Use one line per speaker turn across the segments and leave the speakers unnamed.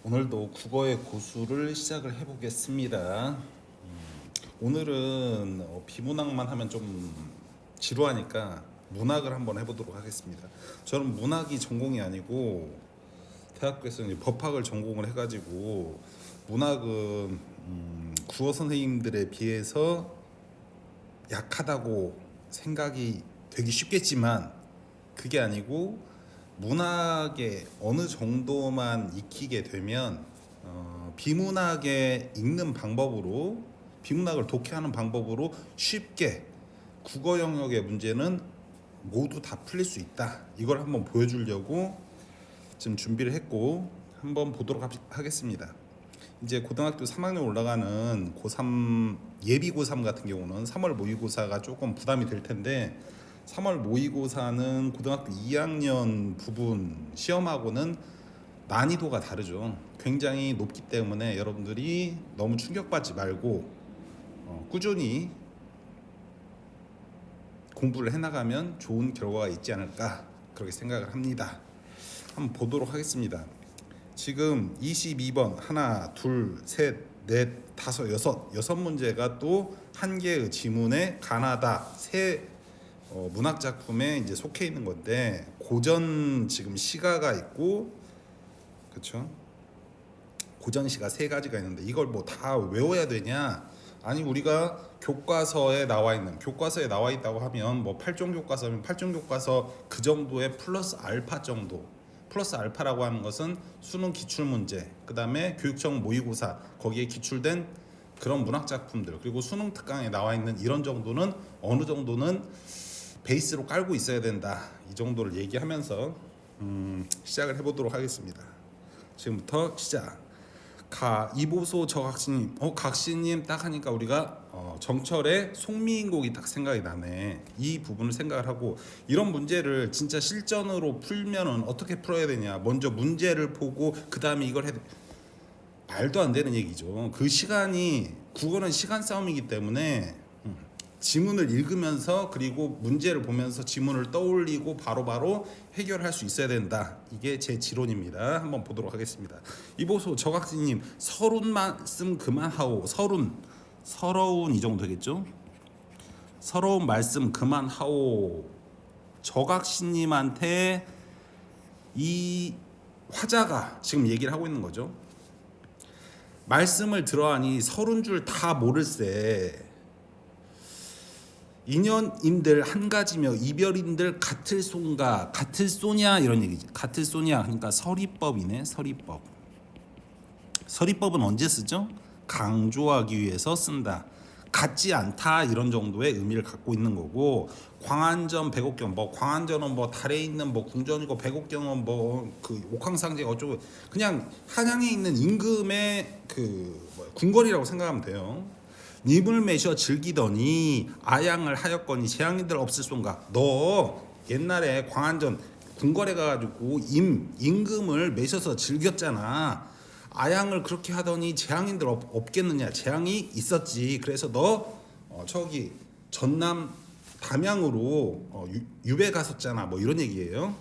오늘도 국어의 고수를 시작을 해보겠습니다. 오늘은 비문학만 하면 좀 지루하니까 문학을 한번 해보도록 하겠습니다. 저는 문학이 전공이 아니고 대학교에서 이제 법학을 전공을 해가지고 문학은 국어 선생님들에 비해서 약하다고 생각이 되기 쉽겠지만 그게 아니고 문학에 어느 정도만 익히게 되면 비문학에 읽는 방법으로 비문학을 독해하는 방법으로 쉽게 국어 영역의 문제는 모두 다 풀릴 수 있다. 이걸 한번 보여주려고 지금 준비를 했고 한번 보도록 하겠습니다. 이제 고등학교 3학년 올라가는 고3 예비 고3 같은 경우는 3월 모의고사가 조금 부담이 될 텐데 3월 모의고사는 고등학교 2학년 부분 시험하고는 난이도가 다르죠. 굉장히 높기 때문에 여러분들이 너무 충격받지 말고 꾸준히 공부를 해나가면 좋은 결과가 있지 않을까 그렇게 생각을 합니다. 한번 보도록 하겠습니다. 지금 22번 하나 둘 셋 넷 다섯 여섯 문제가 또 한 개의 지문에 가나다 세 문학 작품에 이제 속해 있는 건데 고전 지금 시가가 있고 그렇죠? 고전 시가 세 가지가 있는데 이걸 뭐 다 외워야 되냐? 아니 우리가 교과서에 나와 있다고 하면 뭐 8종 교과서면 8종 교과서 그 정도의 플러스 알파 정도. 플러스 알파라고 하는 것은 수능 기출 문제, 그다음에 교육청 모의고사 거기에 기출된 그런 문학 작품들 그리고 수능 특강에 나와 있는 이런 정도는 어느 정도는 베이스로 깔고 있어야 된다. 이 정도를 얘기하면서 시작을 해보도록 하겠습니다. 지금부터 시작. 이보소 저 각시님, 각시님 딱 하니까 우리가 정철의 송미인곡이 딱 생각이 나네. 이 부분을 생각을 하고 이런 문제를 진짜 실전으로 풀면은 어떻게 풀어야 되냐. 먼저 문제를 보고 그 다음에 이걸 해. 말도 안 되는 얘기죠. 그 시간이 국어는 시간 싸움이기 때문에 지문을 읽으면서 그리고 문제를 보면서 지문을 떠올리고 바로바로 해결할 수 있어야 된다. 이게 제 지론입니다. 한번 보도록 하겠습니다. 이보소 저각시님 서른 말씀 그만하오. 서러운 이 정도 되겠죠? 서러운 말씀 그만하오. 저각시님한테 이 화자가 지금 얘기를 하고 있는 거죠. 말씀을 들어하니 서른 줄 다 모를세. 인연인들 한 가지며 이별인들 같을 쏜가 같을 쏘냐 이런 얘기지. 같을 쏘냐 그러니까 서리법이네. 서리법은 언제 쓰죠? 강조하기 위해서 쓴다. 같지 않다 이런 정도의 의미를 갖고 있는 거고 광안전 백옥경 뭐 광안전은 뭐 달에 있는 뭐 궁전이고 백옥경은 뭐 그 옥황상제 어쩌고 그냥 한양에 있는 임금의 그 궁궐이라고 생각하면 돼요. 님을 매셔 즐기더니 아양을 하였거니 재앙인들 없을 손가. 너 옛날에 광안전 궁궐에 가가지고 임금을 매셔서 즐겼잖아. 아양을 그렇게 하더니 재앙인들 없겠느냐. 재앙이 있었지. 그래서 너 저기 전남 담양으로 유배 갔었잖아. 뭐 이런 얘기예요.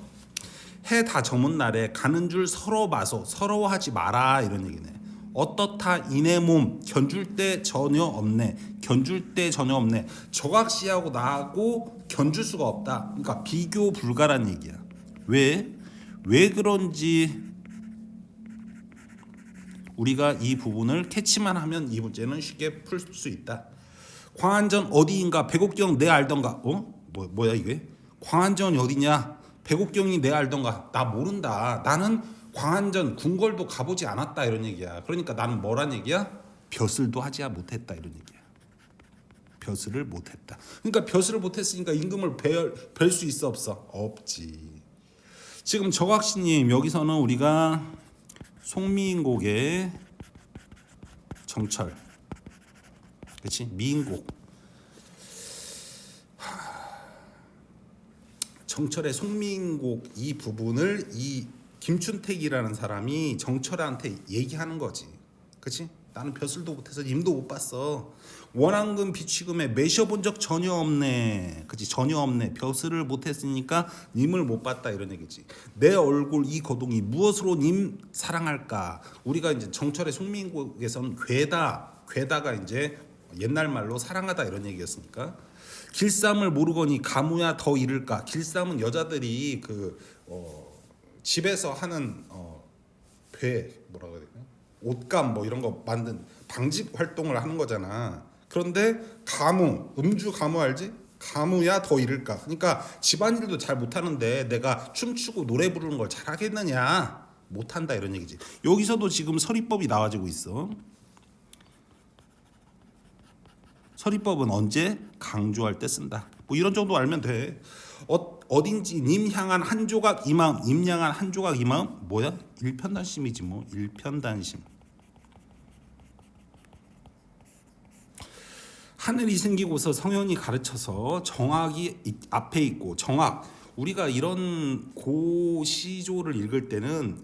해 다 저문 날에 가는 줄 서러워하지 마라 이런 얘기네. 어떻다 이내 몸 견줄 때 전혀 없네. 저각시하고 나하고 견줄 수가 없다. 그러니까 비교 불가란 얘기야. 왜 그런지 우리가 이 부분을 캐치만 하면 이 문제는 쉽게 풀 수 있다. 광안전 어디인가 백옥경 내 알던가. 뭐야 이게? 광안전이 어디냐? 백옥경이 내 알던가. 나 모른다. 나는 광안전 궁궐도 가보지 않았다 이런 얘기야. 그러니까 나는 뭐란 얘기야? 벼슬도 하지 못했다 이런 얘기야. 벼슬을 못했다. 그러니까 벼슬을 못했으니까 임금을 뵐 수 있어 없어? 없지. 지금 저각시님 여기서는 우리가 송미인곡의 정철, 그렇지? 미인곡. 정철의 송미인곡 이 부분을 이 김춘택이라는 사람이 정철한테 얘기하는 거지. 그치? 나는 벼슬도 못해서 임도 못 봤어. 원한금 비취금에 매셔본 적 전혀 없네. 그치? 전혀 없네. 벼슬을 못했으니까 님을 못 봤다 이런 얘기지. 내 얼굴 이 거동이 무엇으로 님 사랑할까? 우리가 이제 정철의 송민국에서는 괴다가 이제 옛날 말로 사랑하다 이런 얘기였으니까. 길쌈을 모르거니 가무야 더 이를까? 길쌈은 여자들이 집에서 하는 뭐라고 해야 되나? 옷감 뭐 이런 거 만든 방직 활동을 하는 거잖아. 그런데 음주 가무 알지? 가무야 더 이를까? 그러니까 집안일도 잘 못하는데 내가 춤추고 노래 부르는 걸 잘하겠느냐? 못한다 이런 얘기지. 여기서도 지금 서리법이 나와지고 있어. 서리법은 언제? 강조할 때 쓴다. 뭐 이런 정도 알면 돼. 어딘지 님 향한 한 조각 이 마음, 님 향한 한 조각 이 마음 뭐야? 일편단심이지 뭐. 일편단심. 하늘이 생기고서 성현이 가르쳐서 정학이 앞에 있고 정학. 우리가 이런 고시조를 읽을 때는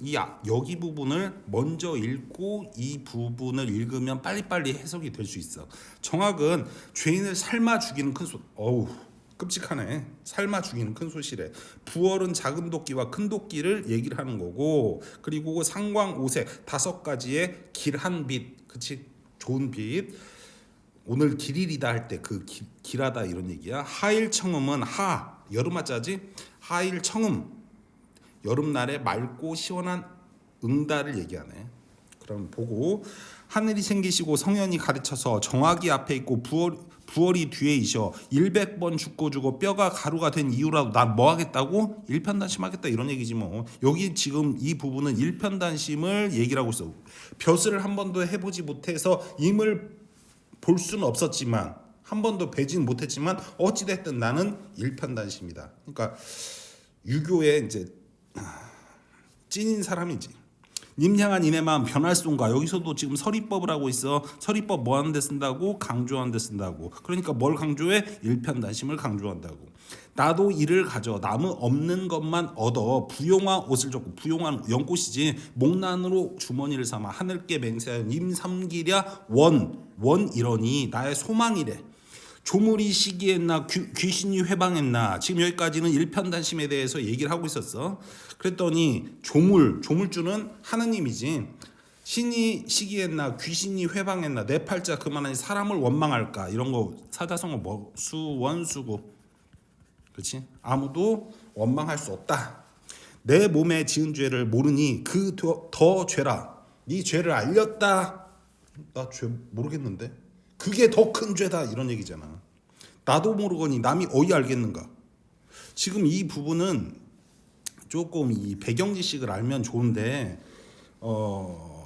여기 부분을 먼저 읽고 이 부분을 읽으면 빨리빨리 해석이 될 수 있어. 정학은 죄인을 삶아 죽이는 큰 소. 어우 끔찍하네. 삶아 죽이는 큰 소시래. 부월은 작은 도끼와 큰 도끼를 얘기를 하는 거고, 그리고 상광 오색 5가지의 길한 빛, 그치? 좋은 빛. 오늘 길일이다 할 때 그 길하다 이런 얘기야. 하일청음은 여름하자지. 하일청음 여름날에 맑고 시원한 응달을 얘기하네. 그럼 보고 하늘이 생기시고 성현이 가르쳐서 정학이 앞에 있고 부월이 뒤에 있어 100번 죽고 뼈가 가루가 된 이유라도 난 뭐 하겠다고? 일편단심하겠다 이런 얘기지 뭐. 여기 지금 이 부분은 일편단심을 얘기를 하고 있어. 벼슬을 한 번도 해보지 못해서 임을 볼 수는 없었지만 한 번도 뵈진 못했지만 어찌됐든 나는 일편단심이다. 그러니까 유교의 이제 찐인 사람이지. 님 향한 이내 마음 변할 수인가. 여기서도 지금 서리법을 하고 있어. 서리법 뭐 하는 데 쓴다고? 강조하는 데 쓴다고. 그러니까 뭘 강조해? 일편단심을 강조한다고. 나도 이를 가져 남은 없는 것만 얻어 부용한 옷을 줬고, 부용한 연꽃이지. 목난으로 주머니를 삼아 하늘께 맹세하여 님 삼기랴 원 이러니 나의 소망이래. 조물이 시기했나 귀신이 회방했나. 지금 여기까지는 일편단심에 대해서 얘기를 하고 있었어. 그랬더니 조물주는 하느님이지. 신이 시기했나 귀신이 회방했나 내 팔자 그만하니 사람을 원망할까. 이런 거 사자성어 뭐 수원수구. 그렇지? 아무도 원망할 수 없다. 내 몸에 지은 죄를 모르니 그 더 죄라. 네 죄를 알렸다. 나 죄 모르겠는데. 그게 더 큰 죄다 이런 얘기잖아. 나도 모르거니 남이 어이 알겠는가. 지금 이 부분은 조금 이 배경 지식을 알면 좋은데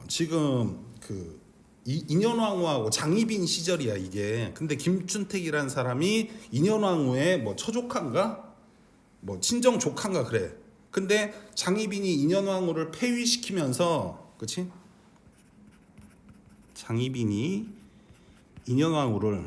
지금 그 인현왕후하고 장희빈 시절이야 이게. 근데 김춘택이라는 사람이 인현왕후의 뭐 처조카인가 뭐 친정 조카인가 그래. 근데 장희빈이 인현왕후를 폐위시키면서, 그렇지? 장희빈이 인현왕후를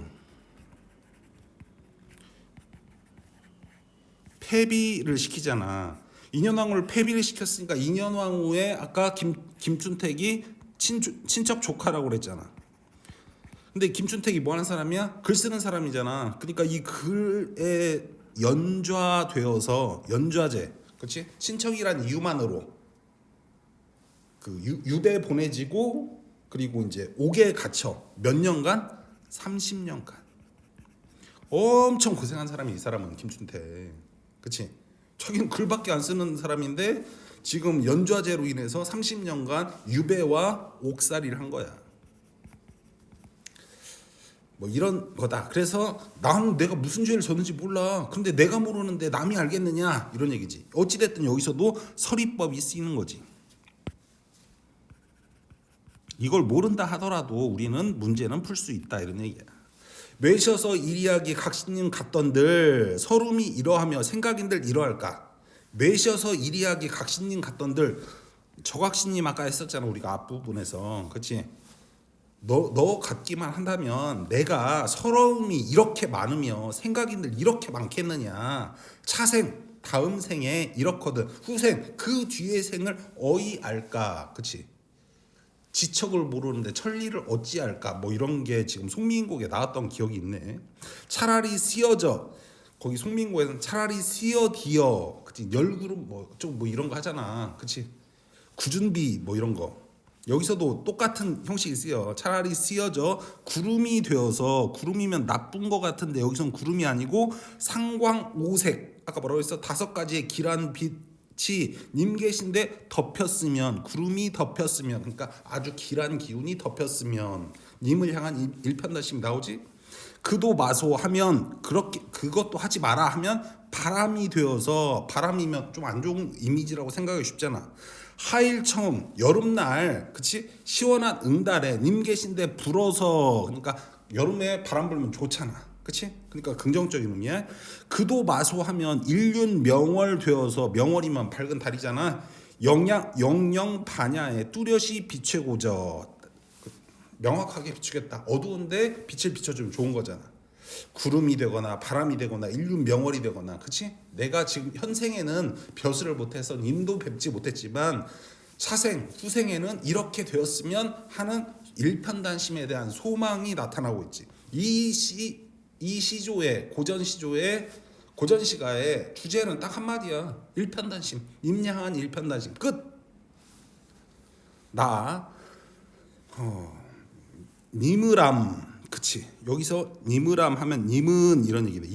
폐비를 시키잖아. 인현왕후를 폐비를 시켰으니까 인현왕후의 아까 김춘택이 친척 조카라고 그랬잖아. 근데 김춘택이 뭐 하는 사람이야? 글 쓰는 사람이잖아. 그러니까 이 글에 연좌제, 그렇지? 친척이란 이유만으로 그 유배 보내지고, 그리고 이제 옥에 갇혀 몇 년간? 30년간. 엄청 고생한 사람이 이 사람은 김춘택. 그치? 자기는 글밖에 안 쓰는 사람인데 지금 연좌제로 인해서 30년간 유배와 옥살이를 한 거야. 뭐 이런 거다. 그래서 나는 내가 무슨 죄를 졌는지 몰라. 근데 내가 모르는데 남이 알겠느냐 이런 얘기지. 어찌됐든 여기서도 서리법이 쓰이는 거지. 이걸 모른다 하더라도 우리는 문제는 풀 수 있다 이런 얘기야. 매셔서 이리하기 각신님 같던들 서름이 이러하며 생각인들 이러할까. 매셔서 이리하기 각신님 같던들, 저각신님 아까 했었잖아 우리가 앞부분에서. 그렇지? 너 같기만 한다면 내가 서러움이 이렇게 많으며 생각인들 이렇게 많겠느냐. 차생 다음 생에 이렇거든. 후생 그 뒤의 생을 어이 알까. 그렇지? 지척을 모르는데 천리를 어찌할까 뭐 이런 게 지금 송민곡에 나왔던 기억이 있네. 차라리 쓰여져 거기 송민곡에서는 차라리 쓰여디어 그치 열구름 뭐 좀 뭐 이런 거 하잖아 그치 구준비 뭐 이런 거 여기서도 똑같은 형식이 쓰여. 차라리 쓰여져 구름이 되어서 구름이면 나쁜 거 같은데 여기선 구름이 아니고 상광오색 아까 뭐라고 했어 5가지의 길한 빛이 님 계신데 덮였으면 구름이 덮였으면 그러니까 아주 길한 기운이 덮였으면 님을 향한 일편단심이 나오지. 그도 마소하면 그렇게 그것도 하지 마라 하면 바람이 되어서 바람이면 좀 안 좋은 이미지라고 생각하기 쉽잖아. 하일청 여름날 그치 시원한 응달에 님 계신데 불어서 그러니까 여름에 바람 불면 좋잖아 그치 그러니까 긍정적인 의미야. 그도 마소하면 일륜 명월 되어서 명월이면 밝은 달이잖아. 영영 반야에 뚜렷이 비추고저 명확하게 비추겠다. 어두운데 빛을 비춰주면 좋은 거잖아. 구름이 되거나 바람이 되거나 일륜 명월이 되거나 그치? 내가 지금 현생에는 벼슬을 못해서 님도 뵙지 못했지만 차생 후생에는 이렇게 되었으면 하는 일편단심에 대한 소망이 나타나고 있지. 이 시조의 고전 시가의 주제는 딱 한마디야. 일편단심. 임양한 일편단심. 끝. 니무람 그치 여기서 니무람 하면 님은 이런 얘기네.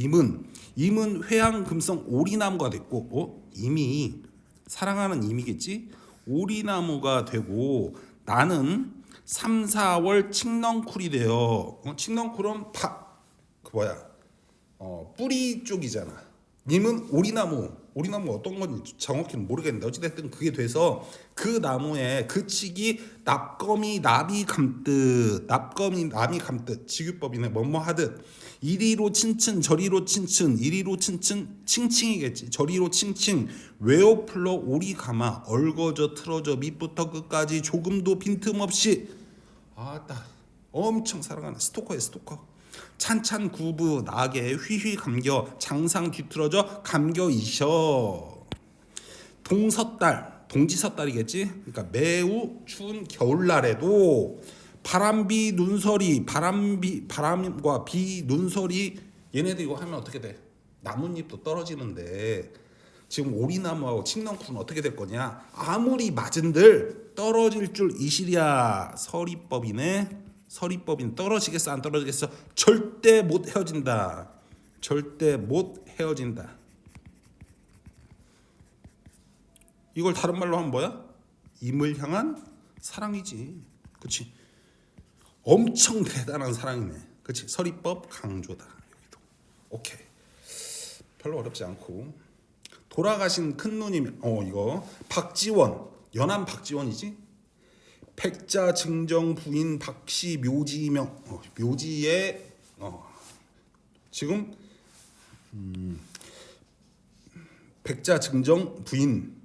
임은 회양금성 오리나무가 됐고 임이 사랑하는 임이겠지. 오리나무가 되고 나는 3, 4월 칡넝쿨이 되어 칡넝쿨은 뿌리 쪽이잖아. 님은 오리나무 어떤 건지 정확히는 모르겠는데 어찌됐든 그게 돼서 그 나무에 그 칡이 납검이 나비 감듯 지규법이네 뭐뭐 하듯 이리로 친친 저리로 친친 이리로 친친 칭칭이겠지 저리로 칭칭 외어플러 오리 감아 얼거져 틀어져 밑부터 끝까지 조금도 빈틈없이 아따 엄청 사랑하는 스토커야 스토커. 찬찬구부 나게 휘휘 감겨 장상 뒤틀어져 감겨 이셔. 동지섣달이겠지. 그러니까 매우 추운 겨울날에도 바람비 눈서리 바람과 비 눈서리 얘네들 이거 하면 어떻게 돼? 나뭇잎도 떨어지는데 지금 오리나무하고 칡넝쿨은 어떻게 될 거냐? 아무리 맞은들 떨어질 줄 이시랴. 서리법이네. 떨어지겠어 안 떨어지겠어? 절대 못 헤어진다. 이걸 다른 말로 하면 뭐야? 임을 향한 사랑이지. 그치? 엄청 대단한 사랑이네. 그치? 서리법 강조다. 여기도. 오케이. 별로 어렵지 않고. 돌아가신 큰 누님 이거 박지원 연암 박지원이지. 백자 증정 부인 박씨 묘지명 묘지에 지금 백자 증정 부인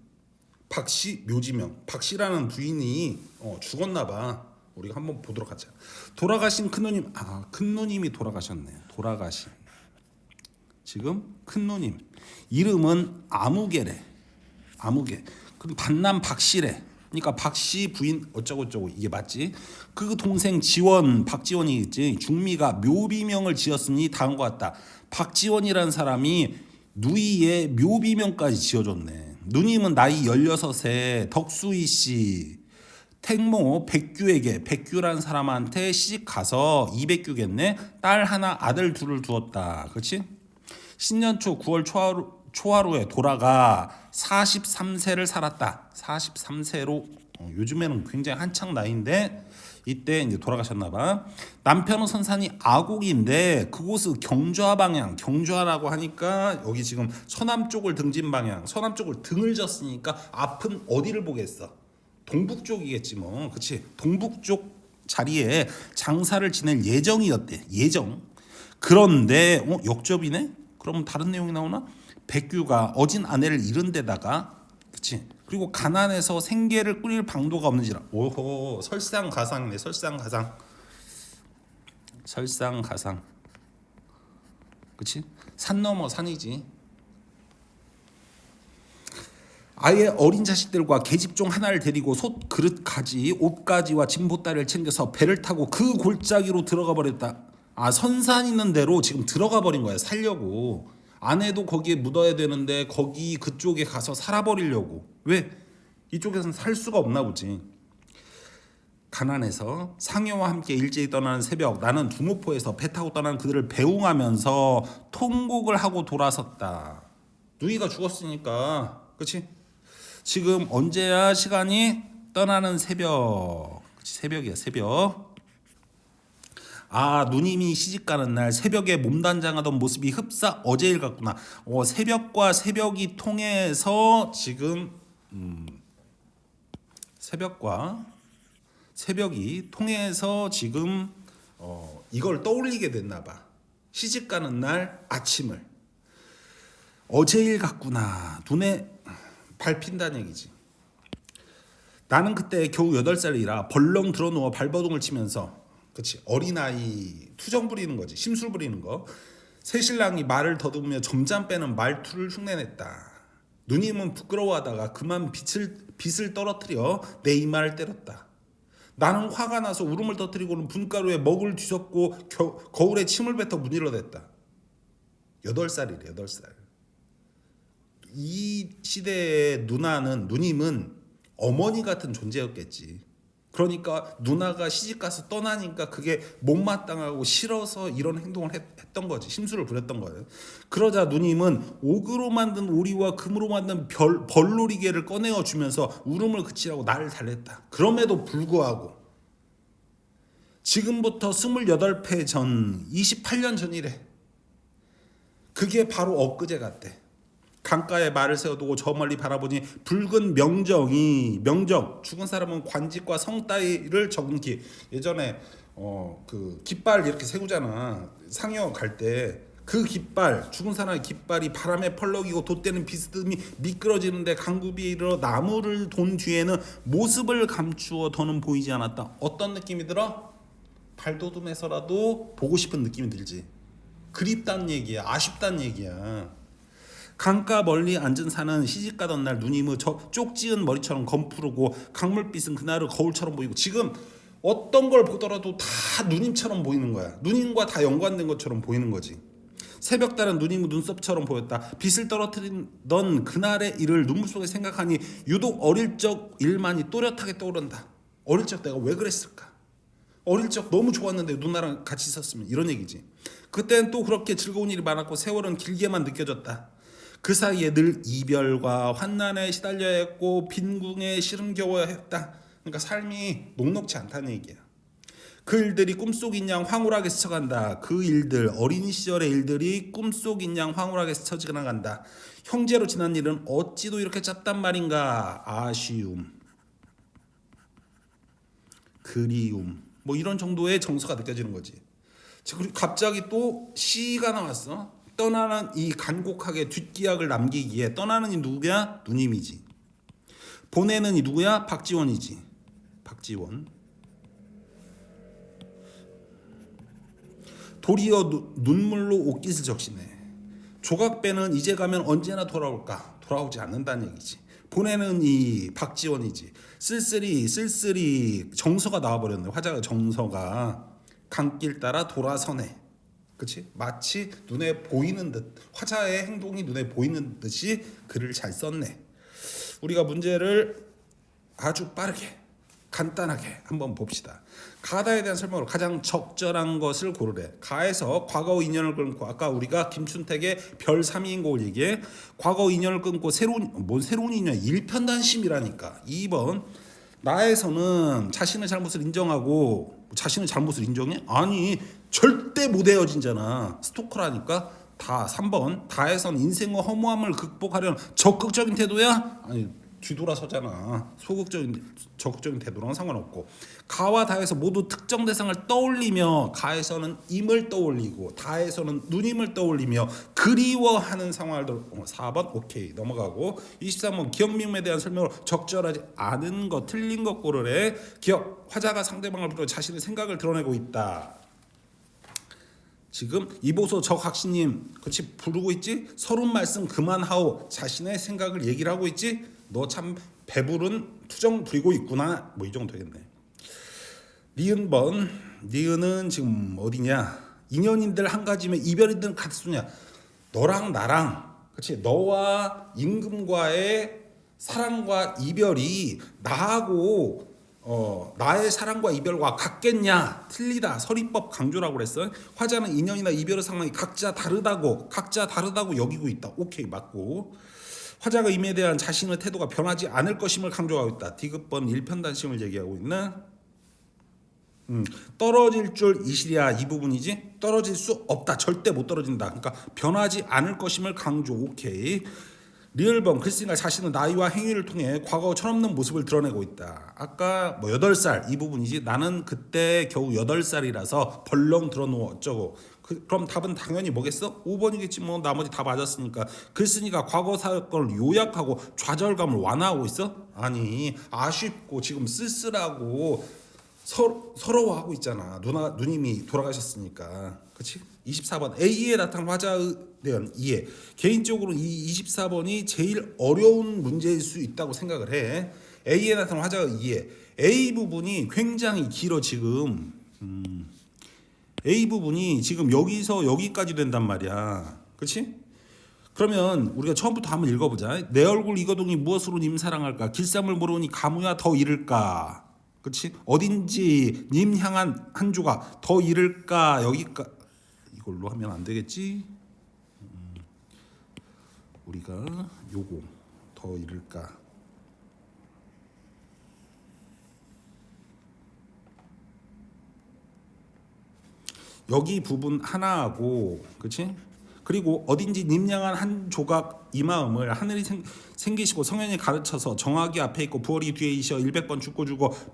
박씨 묘지명 박씨라는 부인이 죽었나봐. 우리가 한번 보도록 하자. 돌아가신 큰누님 큰누님이 돌아가셨네. 지금 큰누님 이름은 아무개래. 그럼 반남 박씨래. 그러니까 박씨 부인 어쩌고저쩌고 이게 맞지? 그 동생 박지원이 있지. 중미가 묘비명을 지었으니 다음과 같다. 박지원이라는 사람이 누이의 묘비명까지 지어줬네. 누님은 나이 16세 덕수이 씨 택모 백규라는 사람한테 시집 가서 이백규겠네. 딸 하나 아들 둘을 두었다. 그렇지? 신년초 9월 초하루에 돌아가 43세를 살았다. 43세로 요즘에는 굉장히 한창 나이인데 이때 이제 돌아가셨나봐. 남편은 선산이 아곡인데 그곳은 경주하라고 하니까 여기 지금 서남 쪽을 등진 방향, 서남 쪽을 등을 졌으니까 앞은 어디를 보겠어? 동북 쪽이겠지 뭐, 그렇지? 동북 쪽 자리에 장사를 지낼 예정이었대. 그런데 역접이네? 그럼 다른 내용이 나오나? 백규가 어진 아내를 잃은 데다가 그치 그리고 가난해서 생계를 꾸릴 방도가 없는지라. 오호 설상가상이네. 설상가상 그치 산 넘어 산이지. 아예 어린 자식들과 계집종 하나를 데리고 솥 그릇까지 옷가지와 진보따리를 챙겨서 배를 타고 그 골짜기로 들어가 버렸다. 아, 선산 있는 대로 지금 들어가 버린 거야. 살려고. 아내도 거기에 묻어야 되는데 거기 그쪽에 가서 살아버리려고. 왜? 이쪽에서는 살 수가 없나 보지. 가난해서 상여와 함께 일제히 떠나는 새벽, 나는 두모포에서 배 타고 떠나는 그들을 배웅하면서 통곡을 하고 돌아섰다. 누이가 죽었으니까, 그렇지? 지금 언제야 시간이? 떠나는 새벽. 그치, 새벽이야, 새벽. 아, 누님이 시집가는 날 새벽에 몸단장하던 모습이 흡사 어제일 같구나. 새벽과 새벽이 통해서 지금 새벽과 새벽이 통해서 지금 이걸 떠올리게 됐나 봐. 시집가는 날 아침을. 어제일 같구나. 눈에 밟힌다는 얘기지. 나는 그때 겨우 8살이라 벌렁 들어누워 발버둥을 치면서, 그치, 어린아이 투정 부리는 거지. 심술 부리는 거. 새신랑이 말을 더듬으며 점잠 빼는 말투를 흉내냈다. 누님은 부끄러워하다가 그만 빗을 떨어뜨려 내 이마를 때렸다. 나는 화가 나서 울음을 터뜨리고는 분가루에 먹을 뒤섞고 거울에 침을 뱉어 문일러댔다. 8살이래, 8살. 이 시대의 누님은 어머니 같은 존재였겠지. 그러니까 누나가 시집가서 떠나니까 그게 못마땅하고 싫어서 이런 행동을 했던 거지. 심술을 부렸던 거예요. 그러자 누님은 옥으로 만든 오리와 금으로 만든 벌놀이개를 꺼내어 주면서 울음을 그치라고 나를 달랬다. 그럼에도 불구하고 지금부터 28회 전, 28년 전이래. 그게 바로 엊그제 같대. 강가에 말을 세워두고 저 멀리 바라보니 붉은 명정, 죽은 사람은 관직과 성 따위를 적은 기. 예전에 그 깃발 이렇게 세우잖아. 상여 갈 때 그 깃발, 죽은 사람의 깃발이 바람에 펄럭이고 돛대는 비스듬히 미끄러지는데 강구비에 이르러 나무를 돈 뒤에는 모습을 감추어 더는 보이지 않았다. 어떤 느낌이 들어? 발돋움에서라도 보고 싶은 느낌이 들지. 그립다는 얘기야. 아쉽다는 얘기야. 강가 멀리 앉은 산은 시집가던 날 누님의 저 쪽지은 머리처럼 검푸르고 강물빛은 그날의 거울처럼 보이고, 지금 어떤 걸 보더라도 다 누님처럼 보이는 거야. 누님과 다 연관된 것처럼 보이는 거지. 새벽달은 누님의 눈썹처럼 보였다. 빛을 떨어뜨리던 그날의 일을 눈물 속에 생각하니 유독 어릴 적 일만이 또렷하게 떠오른다. 어릴 적 내가 왜 그랬을까? 어릴 적 너무 좋았는데 누나랑 같이 있었으면, 이런 얘기지. 그때는 또 그렇게 즐거운 일이 많았고 세월은 길게만 느껴졌다. 그 사이에 늘 이별과 환난에 시달려야 했고 빈궁에 시름겨워야 했다. 그러니까 삶이 녹록지 않다는 얘기야. 그 일들이 꿈속인 양 황홀하게 스쳐간다. 그 일들, 어린 시절의 일들이 꿈속인 양 황홀하게 스쳐 지나간다. 형제로 지난 일은 어찌도 이렇게 짧단 말인가. 아쉬움, 그리움, 뭐 이런 정도의 정서가 느껴지는 거지. 그리고 갑자기 또 시가 나왔어. 떠나는 이 간곡하게 뒷기약을 남기기에 떠나는 이 누구야? 누님이지. 보내는 이 누구야? 박지원이지. 박지원. 도리어 눈물로 옷깃을 적시네. 조각배는 이제 가면 언제나 돌아올까? 돌아오지 않는다는 얘기지. 보내는 이 박지원이지. 쓸쓸히 정서가 나와버렸네. 화자가 정서가 강길 따라 돌아서네. 그치? 마치 눈에 보이는 듯, 화자의 행동이 눈에 보이는 듯이 글을 잘 썼네. 우리가 문제를 아주 빠르게 간단하게 한번 봅시다. 가다에 대한 설명으로 가장 적절한 것을 고르래. 가에서 과거의 인연을 끊고, 아까 우리가 김춘택의 별 3위인 곡을 얘기해. 과거의 인연을 끊고 새로운 인연, 일편단심이라니까. 2번, 나에서는 자신의 잘못을 인정하고, 자신의 잘못을 인정해? 아니, 절대 못 헤어진잖아. 스토커라니까. 다. 3번, 다에선 인생의 허무함을 극복하려는 적극적인 태도야? 아니, 뒤돌아서잖아. 적극적인 태도랑은 상관없고. 가와 다에서 모두 특정 대상을 떠올리며, 가에서는 임을 떠올리고 다에서는 누님을 떠올리며 그리워하는 상황을 4번 오케이 넘어가고. 23번 기억미음에 대한 설명으로 적절하지 않은 것, 틀린 것 고르래. 기억, 화자가 상대방을 부르고 자신의 생각을 드러내고 있다. 지금 이보소 저 각시님, 그렇지, 부르고 있지? 서론 말씀 그만하오. 자신의 생각을 얘기를 하고 있지? 너 참 배부른 투정 부리고 있구나. 뭐 이 정도 되겠네. 니은번. 니은은 지금 어디냐? 인연인들 한 가지면 이별이든 같은 수냐. 너랑 나랑, 그렇지? 너와 임금과의 사랑과 이별이 나하고 나의 사랑과 이별과 같겠냐? 틀리다. 서리법 강조라고 그랬어. 화자는 인연이나 이별의 상황이 각자 다르다고 여기고 있다. 오케이, 맞고. 화자가 임에 대한 자신의 태도가 변하지 않을 것임을 강조하고 있다. 디귿번 일편단심을 얘기하고 있나? 떨어질 줄 이시랴 이 부분이지. 떨어질 수 없다. 절대 못 떨어진다. 그러니까 변하지 않을 것임을 강조. 오케이. 리을번 글쓰니까 자신은 나이와 행위를 통해 과거 철없는 모습을 드러내고 있다. 아까 뭐 8살 이 부분이지. 나는 그때 겨우 8살이라서 벌렁 들어놓어 어쩌고. 그럼 답은 당연히 뭐겠어? 5번이겠지 뭐. 나머지 다 맞았으니까. 글쓰니까 과거 사건을 요약하고 좌절감을 완화하고 있어? 아니, 아쉽고 지금 쓸쓸하고 서러워하고 있잖아. 누님이 돌아가셨으니까. 그렇지? 24번 A에 나타난 화자에 대한 이해. 개인적으로 이 24번이 제일 어려운 문제일 수 있다고 생각을 해. A에 나타난 화자의 이해. A 부분이 굉장히 길어 지금. A 부분이 지금 여기서 여기까지 된단 말이야. 그렇지? 그러면 우리가 처음부터 한번 읽어보자. 내 얼굴 이거동이 무엇으로 님 사랑할까? 길쌈을 모르니 가무야 더 이를까? 그렇지? 어딘지 님 향한 한 조각 더 이를까? 여기까 이걸로 하면 안 되겠지? 우리가 요거 더 이를까? 여기 부분 하나하고, 그렇지? 그리고 어딘지 님양한 한 조각 이 마음을 하늘이 생기시고 성현이 가르쳐서 정하기 앞에 있고 부월이 뒤에 있어 100번 죽고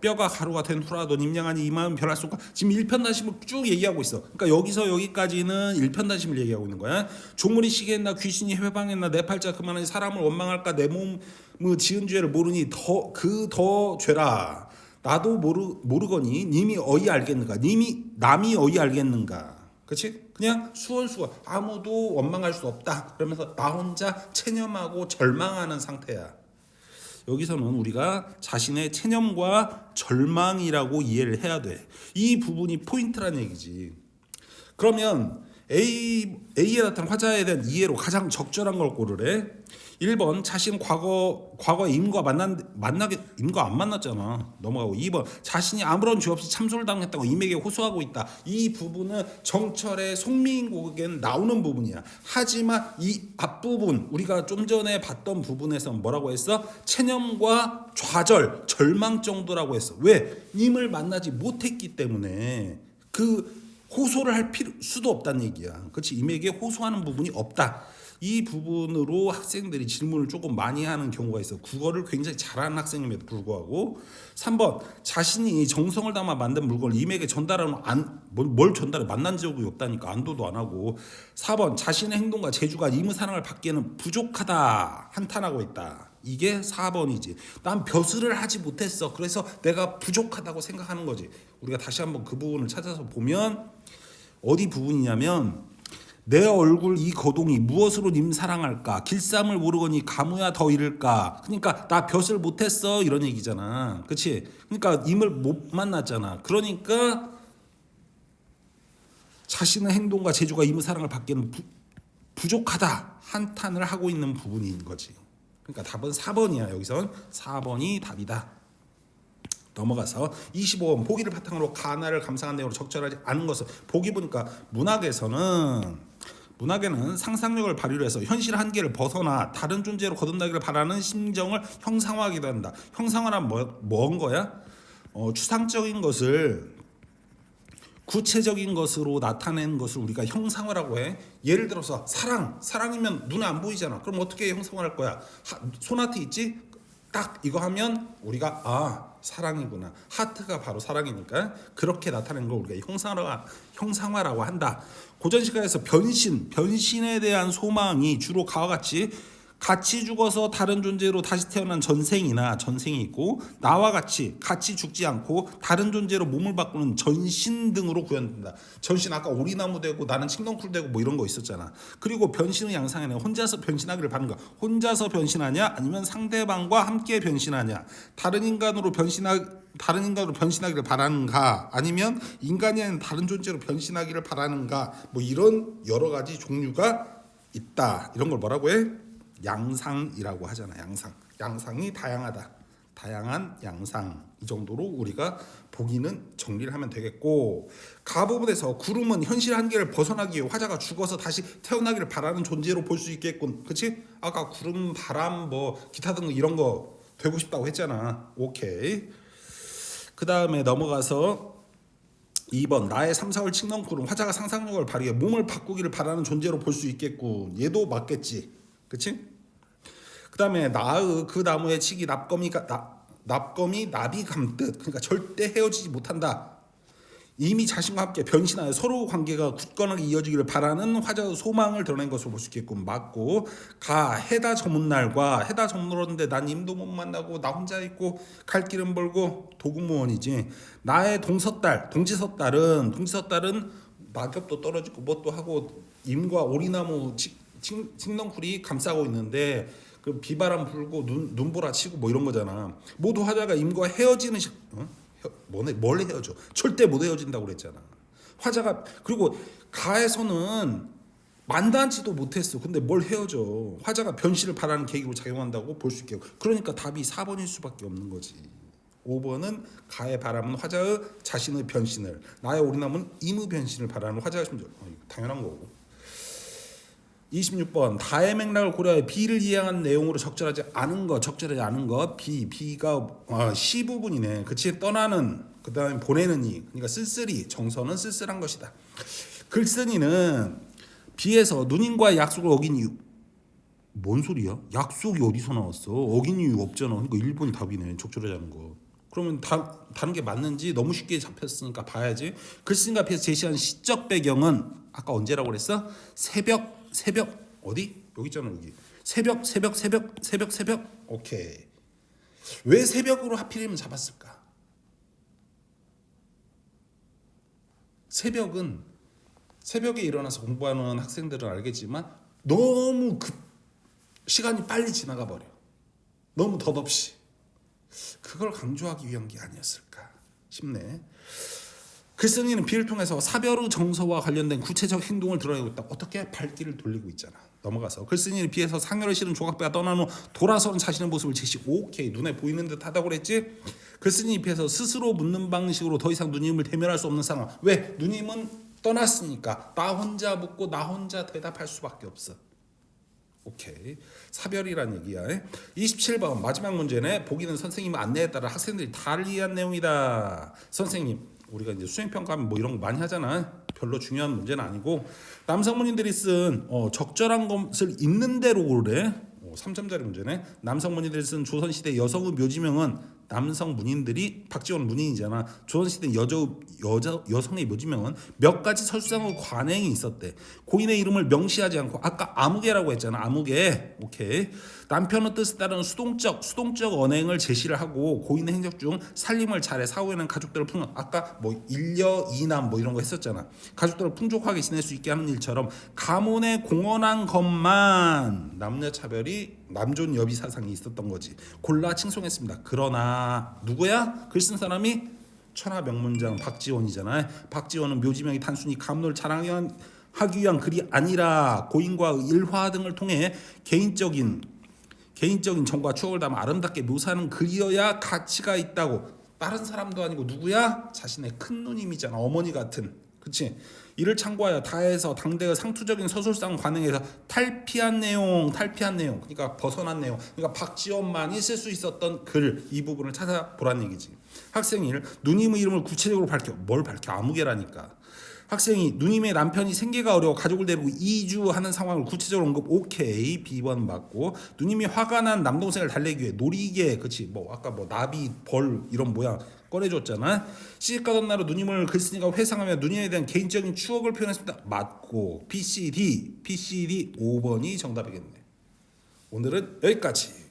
뼈가 가루가 된 후라도 님양한 이 마음 변할 수 없고. 지금 일편단심을 쭉 얘기하고 있어. 그러니까 여기서 여기까지는 일편단심을 얘기하고 있는 거야. 조물이 시기했나 귀신이 회방했나 내 팔자 그만하니 사람을 원망할까 내 몸의 지은 죄를 모르니 더 죄라. 나도 모르거니 님이 어이 알겠는가? 남이 어이 알겠는가? 그렇지? 그냥 수월수월 아무도 원망할 수 없다. 그러면서 나 혼자 체념하고 절망하는 상태야. 여기서는 우리가 자신의 체념과 절망이라고 이해를 해야 돼. 이 부분이 포인트란 얘기지. 그러면 A에 나타난 화자에 대한 이해로 가장 적절한 걸 고르래. 1번 자신 과거에 임과 임과 안 만났잖아. 넘어가고. 2번 자신이 아무런 죄 없이 참소를 당했다고 임에게 호소하고 있다. 이 부분은 정철의 송미인곡에는 나오는 부분이야. 하지만 이 앞부분 우리가 좀 전에 봤던 부분에서 뭐라고 했어? 체념과 좌절, 절망 정도라고 했어. 왜? 임을 만나지 못했기 때문에 호소를 할 수도 없다는 얘기야. 그렇지? 임에게 호소하는 부분이 없다. 이 부분으로 학생들이 질문을 조금 많이 하는 경우가 있어. 국어를 굉장히 잘하는 학생임에도 불구하고. 3번 자신이 정성을 담아 만든 물건을 임에게 전달하면 뭘 전달해? 만난 적이 없다니까 안도도 안 하고. 4번 자신의 행동과 재주가 임의 사랑을 받기에는 부족하다 한탄하고 있다. 이게 4번이지. 난 벼슬을 하지 못했어. 그래서 내가 부족하다고 생각하는 거지. 우리가 다시 한번 그 부분을 찾아서 보면 어디 부분이냐면 내 얼굴 이 거동이 무엇으로 님 사랑할까? 길쌈을 모르거니 가무야 더 이를까? 그러니까 나 벼슬 못했어 이런 얘기잖아. 그렇지? 그러니까 임을 못 만났잖아. 그러니까 자신의 행동과 재주가 임의 사랑을 받기에는 부족하다 한탄을 하고 있는 부분인 거지. 그러니까 답은 4번이야. 여기선 4번이 답이다. 넘어가서 25번 보기를 바탕으로 가나를 감상한 내용으로 적절하지 않은 것을. 보기 보니까 문학에는 상상력을 발휘를 해서 현실 한계를 벗어나 다른 존재로 거듭나기를 바라는 심정을 형상화하기도 한다. 형상화란 뭔 거야? 추상적인 것을 구체적인 것으로 나타내는 것을 우리가 형상화라고 해. 예를 들어서 사랑이면 눈에 안 보이잖아. 그럼 어떻게 형상화할 거야? 소나트 있지? 딱 이거 하면 우리가 사랑이구나. 하트가 바로 사랑이니까 그렇게 나타내는 걸 우리가 형상화라고 한다. 고전 시가에서 변신에 대한 소망이 주로 가와 같이 같이 죽어서 다른 존재로 다시 태어난 전생이 있고, 나와 같이 죽지 않고 다른 존재로 몸을 바꾸는 전신 등으로 구현된다. 전신 아까 오리나무 되고 나는 칡넝쿨 되고 뭐 이런 거 있었잖아. 그리고 변신의 양상에는 혼자서 변신하기를 바라는 거야. 혼자서 변신하냐 아니면 상대방과 함께 변신하냐. 다른 인간으로 변신하기를 바라는가 아니면 인간이 아닌 다른 존재로 변신하기를 바라는가, 뭐 이런 여러 가지 종류가 있다. 이런 걸 뭐라고 해? 양상이라고 하잖아. 양상이 다양한 양상. 이 정도로 우리가 보기는 정리를 하면 되겠고, 가 부분에서 구름은 현실 한계를 벗어나기 위해 화자가 죽어서 다시 태어나기를 바라는 존재로 볼 수 있겠군. 그치? 아까 구름, 바람, 뭐 기타 등등 이런 거 되고 싶다고 했잖아. 오케이. 그 다음에 넘어가서 2번 나의 3, 4월 칡넝쿨은 화자가 상상력을 발휘해 몸을 바꾸기를 바라는 존재로 볼 수 있겠군. 얘도 맞겠지. 그치? 그 다음에 나의 그 나무의 칡이 납검이 나비 감듯, 그러니까 절대 헤어지지 못한다. 이미 자신과 함께 변신하여 서로 관계가 굳건하게 이어지기를 바라는 화자의 소망을 드러낸 것으로 볼 수 있겠군. 맞고, 가 해다 저문 날과 해다 저물었는데 난 임도 못 만나고 나 혼자 있고 갈 길은 멀고 도구무원이지. 나의 동지섣달은 낙엽도 떨어지고 뭣도 하고 임과 오리나무 칡넝쿨이 감싸고 있는데 그 비바람 불고 눈보라 치고 뭐 이런 거잖아. 모두 화자가 임과 헤어지는 뭘 헤어져? 절대 못 헤어진다고 그랬잖아. 화자가, 그리고 가에서는 만다한지도 못했어. 근데 뭘 헤어져? 화자가 변신을 바라는 계기로 작용한다고 볼 수 있겠고, 그러니까 답이 4번일 수밖에 없는 거지. 5번은 가의 바람은 화자의 자신의 변신을, 나의 오리나무는 임의 변신을 바라는 화자의 심정. 당연한 거고. 26번 다의 맥락을 고려해 비를 이해한 내용으로 적절하지 않은 것. 비가 시 부분이네. 그치? 떠나는, 그 다음에 보내는 이, 그러니까 쓸쓸히, 정서는 쓸쓸한 것이다. 글쓴이는 비에서 누님과의 약속을 어긴 이유. 뭔 소리야? 약속이 어디서 나왔어? 어긴 이유 없잖아. 그러니까 1번이 답이네. 적절하지 않은 거. 그러면 다른 게 맞는지 너무 쉽게 잡혔으니까 봐야지. 글쓴이가 비에서 제시한 시적 배경은 아까 언제라고 그랬어? 새벽 어디? 여기 있잖아. 여기 새벽. 오케이. 왜 새벽으로 하필이면 잡았을까? 새벽에 일어나서 공부하는 학생들은 알겠지만 너무 시간이 빨리 지나가 버려. 너무 덧없이. 그걸 강조하기 위한 게 아니었을까 싶네. 글쓴이는 비를 통해서 사별의 정서와 관련된 구체적 행동을 드러내고 있다. 어떻게? 발길을 돌리고 있잖아. 넘어가서 글쓴이는 비에서 상여를 실은 조각배가 떠난 후 돌아서는 자신의 모습을 제시. 오케이. 눈에 보이는 듯 하다고 그랬지? 글쓴이 비에서 스스로 묻는 방식으로 더 이상 누님을 대면할 수 없는 상황. 왜? 누님은 떠났으니까 나 혼자 묻고 나 혼자 대답할 수밖에 없어. 오케이. 사별이란 얘기야. 27번 마지막 문제네. 보기는 선생님 안내에 따라 학생들이 달리한 내용이다. 선생님, 우리가 이제 수행평가하면 뭐 이런 거 많이 하잖아. 별로 중요한 문제는 아니고, 남성문인들이 쓴 적절한 것을 있는 대로 그래. 3점짜리 문제네. 남성문인들이 쓴 조선시대 여성의 묘지명은, 남성 문인들이, 박지원 문인이잖아. 조선시대 여성의 묘지명은 몇 가지 설상의 관행이 있었대. 고인의 이름을 명시하지 않고, 아까 아무개라고 했잖아. 아무개. 오케이. 남편의 뜻에 따른 수동적 언행을 제시를 하고, 고인의 행적 중 살림을 잘해 사후에는 가족들을 아까 뭐 일녀 이남 뭐 이런 거 했었잖아. 가족들을 풍족하게 지낼 수 있게 하는 일처럼 가문에 공헌한 것만 남녀 차별이, 남존 여비 사상이 있었던 거지. 골라 칭송했습니다. 그러나 누구야? 글 쓴 사람이 천하명문장 박지원이잖아. 박지원은 묘지명이 단순히 가문을 자랑하기 위한 글이 아니라 고인과 일화 등을 통해 개인적인 정과 추억을 담아 아름답게 묘사하는 글이어야 가치가 있다고. 다른 사람도 아니고 누구야? 자신의 큰 누님이잖아. 어머니 같은. 그치? 이를 참고하여 다해서 당대의 상투적인 서술상 관행에서 탈피한 내용, 그러니까 벗어난 내용, 그러니까 박지원만이 쓸 수 있었던 글, 이 부분을 찾아보란 얘기지. 학생이 누님의 이름을 구체적으로 뭘 밝혀? 아무개라니까. 학생이 누님의 남편이 생계가 어려워 가족을 데리고 이주하는 상황을 구체적으로 언급. 오케이. B번 맞고, 누님이 화가 난 남동생을 달래기 위해 놀이개, 그치, 뭐 아까 뭐 나비, 벌 이런 모양 꺼내줬잖아. 시집가던 날로 누님을 글쓴이가 회상하며 누님에 대한 개인적인 추억을 표현했습니다. 맞고, PCD 5번이 정답이겠네. 오늘은 여기까지.